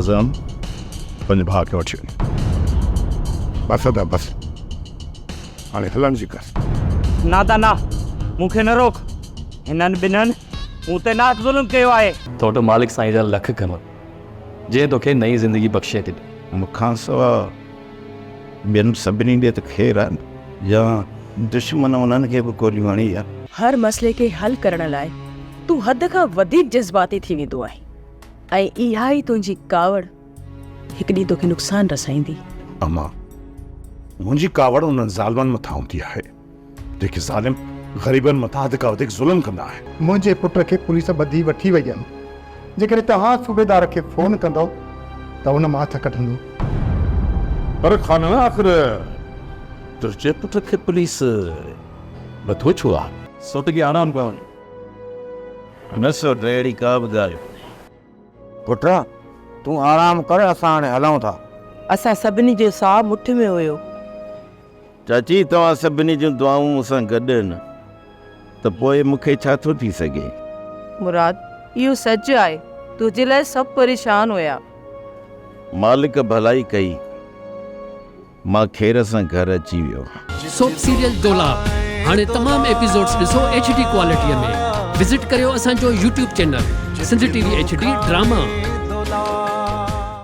आज़म पंहिंजे भाउ खे वठी वञे। बस अदा बस, हाणे हलण जी कर। ना ता ना, मूंखे न रोक। हिननि ॿिन्हिनि मूं ते नाक ज़ुल्म कयो आहे। तो वटि मालिक साईं जा लख कमर जंहिं तोखे नई ज़िंदगी बख़्शे थी। मूंखां सवाइ ॿियनि सभिनी ॾे त ख़ैरु आहे या दुश्मन उन्हनि खे बि गोलियूं हणी आहे। हर मसइले खे हल करण लाइ तूं हद खां वधीक जज़्बाती थी वेंदो आहे ऐं इहा ई तुंहिंजी कावड़ हिकु ॾींहुं तोखे नुक़सानु रसाईंदी। अम्मा, मुंहिंजी कावड़ उन्हनि ज़ालिमनि मथां हूंदी आहे जेके ज़ालिम ग़रीबनि मथां हद खां वधीक ज़ुल्म कंदा आहिनि। मुंहिंजे पुट खे पुलिस ॿधी वठी वई आहिनि। जेकॾहिं तव्हां सूबेदार खे फ़ोन कंदव त हुन मां हथ कढंदो। पर खान आख़िर तुंहिंजे पुट खे पुलिस बधो छो आहे? सोट खे आराम कयो। न सो अहिड़ी का बि ॻाल्हि। पुट तूं आराम कर, असां हाणे हलूं था। असां सभिनी जो साह मुठि में हुयो। चाची, तव्हां सभिनी जूं दुआऊं मूंसां गॾु आहिनि त पोइ मूंखे छा थो थी सघे? मुराद, इहो सच आहे, तुंहिंजे लाइ सभु परेशान हुया। मालिक भलाई कई, मां खेर सां घर अची वियो। सोप सीरियल डोलाप हाणे तमाम एपिसोड्स ॾिसो HD क्वालिटीअ में। विज़िट करियो असांजो YouTube channel Sindh TV HD drama.